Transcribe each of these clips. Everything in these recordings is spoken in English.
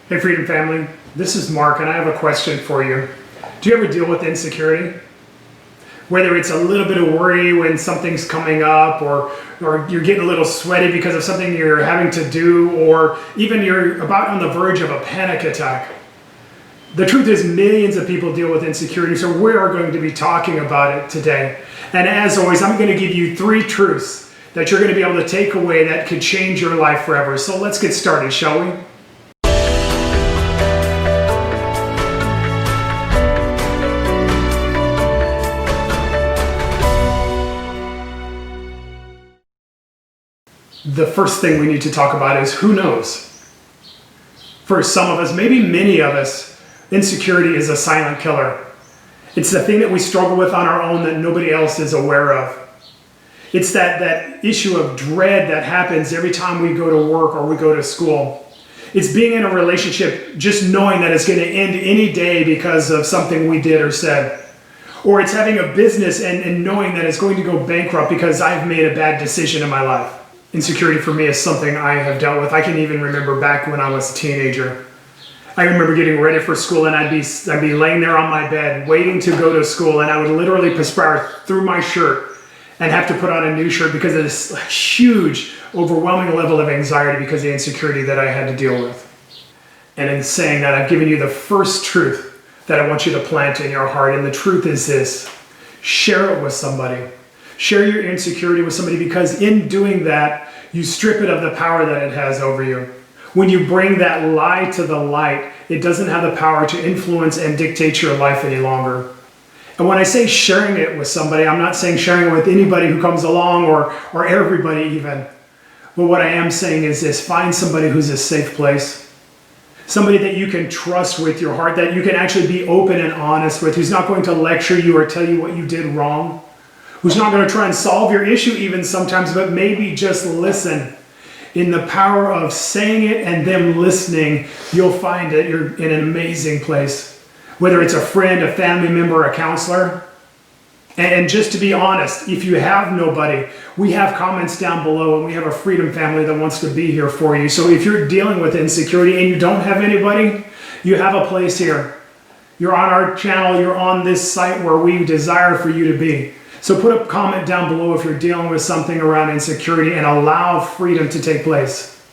Hey Freedom Family, this is Mark and I have a question for you. Do you ever deal with insecurity? Whether it's a little bit of worry when something's coming up or you're getting a little sweaty because of something you're having to do, or even you're about on the verge of a panic attack. The truth is millions of people deal with insecurity, so we are going to be talking about it today. And as always, I'm going to give you 3 truths that you're going to be able to take away that could change your life forever. So let's get started, shall we? The first thing we need to talk about is who knows? For some of us, maybe many of us, insecurity is a silent killer. It's the thing that we struggle with on our own that nobody else is aware of. It's that issue of dread that happens every time we go to work or we go to school. It's being in a relationship just knowing that it's going to end any day because of something we did or said. Or it's having a business and knowing that it's going to go bankrupt because I've made a bad decision in my life. Insecurity for me is something I have dealt with. I can even remember back when I was a teenager. I remember getting ready for school and I'd be laying there on my bed waiting to go to school, and I would literally perspire through my shirt and have to put on a new shirt because of this huge, overwhelming level of anxiety because of the insecurity that I had to deal with. And in saying that, I've given you the first truth that I want you to plant in your heart, and the truth is this: share it with somebody. Share your insecurity with somebody, because in doing that, you strip it of the power that it has over you. When you bring that lie to the light, it doesn't have the power to influence and dictate your life any longer. And when I say sharing it with somebody, I'm not saying sharing it with anybody who comes along or everybody even. But what I am saying is this: find somebody who's a safe place. Somebody that you can trust with your heart, that you can actually be open and honest with, who's not going to lecture you or tell you what you did wrong. Who's not going to try and solve your issue even sometimes, but maybe just listen. In the power of saying it and them listening, you'll find that you're in an amazing place. Whether it's a friend, a family member, a counselor. And just to be honest, if you have nobody, we have comments down below, and we have a Freedom Family that wants to be here for you. So if you're dealing with insecurity and you don't have anybody, you have a place here. You're on our channel, you're on this site where we desire for you to be. So put a comment down below if you're dealing with something around insecurity, and allow freedom to take place.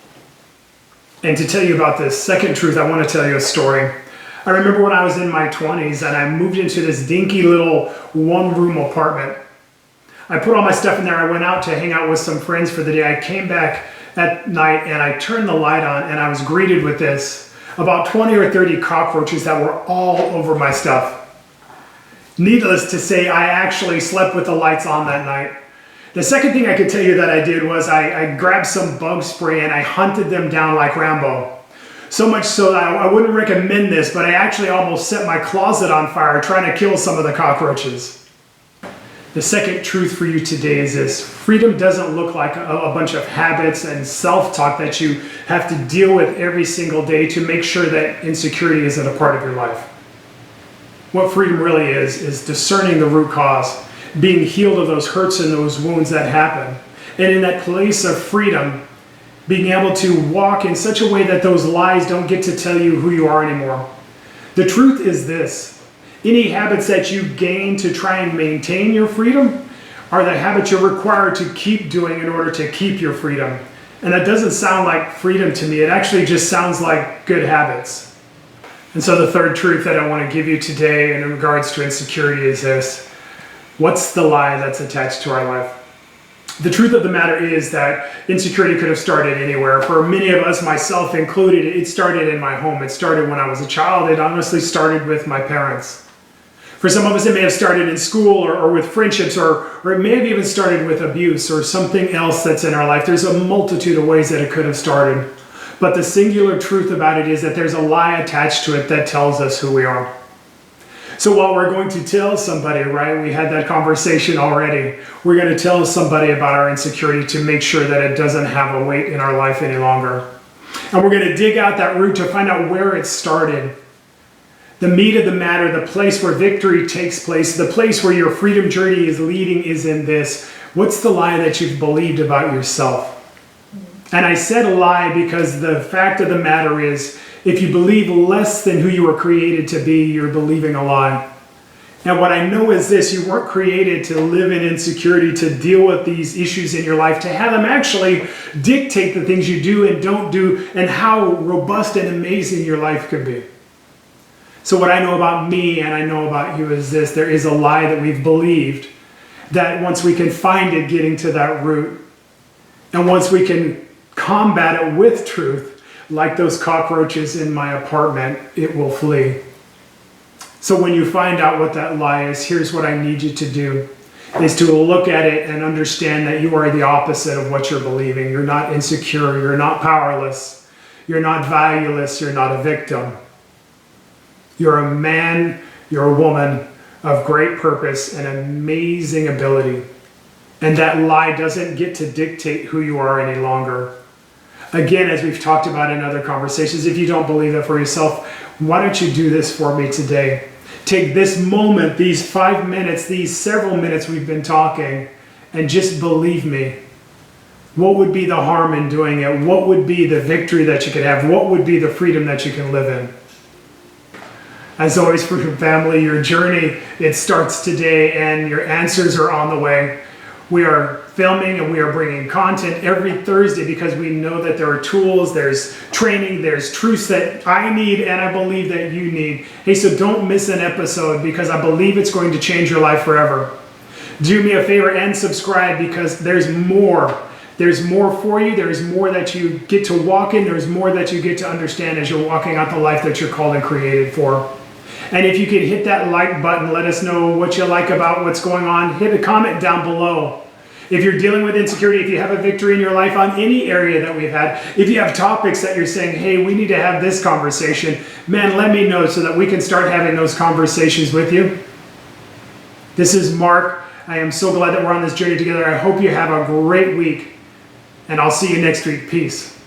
And to tell you about this second truth, I want to tell you a story. I remember when I was in my 20s and I moved into this dinky little one-room apartment. I put all my stuff in there. I went out to hang out with some friends for the day. I came back at night and I turned the light on, and I was greeted with this: about 20 or 30 cockroaches that were all over my stuff. Needless to say, I actually slept with the lights on that night. The second thing I could tell you that I did was I grabbed some bug spray and I hunted them down like Rambo. So much so that I wouldn't recommend this, but I actually almost set my closet on fire trying to kill some of the cockroaches. The second truth for you today is this: freedom doesn't look like a bunch of habits and self-talk that you have to deal with every single day to make sure that insecurity isn't a part of your life. What freedom really is discerning the root cause, being healed of those hurts and those wounds that happen. And in that place of freedom, being able to walk in such a way that those lies don't get to tell you who you are anymore. The truth is this: any habits that you gain to try and maintain your freedom are the habits you're required to keep doing in order to keep your freedom. And that doesn't sound like freedom to me. It actually just sounds like good habits. And so the third truth that I want to give you today in regards to insecurity is this: what's the lie that's attached to our life? The truth of the matter is that insecurity could have started anywhere. For many of us, myself included, it started in my home. It started when I was a child. It honestly started with my parents. For some of us, it may have started in school or with friendships, or it may have even started with abuse or something else that's in our life. There's a multitude of ways that it could have started. But the singular truth about it is that there's a lie attached to it that tells us who we are. So while we're going to tell somebody, right, we had that conversation already, we're going to tell somebody about our insecurity to make sure that it doesn't have a weight in our life any longer. And we're going to dig out that root to find out where it started. The meat of the matter, the place where victory takes place, the place where your freedom journey is leading, is in this: what's the lie that you've believed about yourself? And I said lie because the fact of the matter is, if you believe less than who you were created to be, you're believing a lie. And what I know is this: you weren't created to live in insecurity, to deal with these issues in your life, to have them actually dictate the things you do and don't do, and how robust and amazing your life could be. So what I know about me and I know about you is this: there is a lie that we've believed, that once we can find it, getting to that root, and once we can combat it with truth, like those cockroaches in my apartment, it will flee. So when you find out what that lie is, here's what I need you to do, is to look at it and understand that you are the opposite of what you're believing. You're not insecure, you're not powerless, you're not valueless, you're not a victim. You're a man, you're a woman of great purpose and amazing ability. And that lie doesn't get to dictate who you are any longer. Again, as we've talked about in other conversations, if you don't believe that for yourself, why don't you do this for me today? Take this moment, these 5 minutes, these several minutes we've been talking, and just believe me. What would be the harm in doing it? What would be the victory that you could have? What would be the freedom that you can live in? As always, for your family, your journey, it starts today, and your answers are on the way. We are filming and we are bringing content every Thursday because we know that there are tools, there's training, there's truths that I need and I believe that you need. Hey, so don't miss an episode because I believe it's going to change your life forever. Do me a favor and subscribe because there's more. There's more for you. There's more that you get to walk in. There's more that you get to understand as you're walking out the life that you're called and created for. And if you could hit that like button, let us know what you like about what's going on. Hit a comment down below. If you're dealing with insecurity, if you have a victory in your life on any area that we've had, if you have topics that you're saying, hey, we need to have this conversation, man, let me know so that we can start having those conversations with you. This is Mark. I am so glad that we're on this journey together. I hope you have a great week, and I'll see you next week. Peace.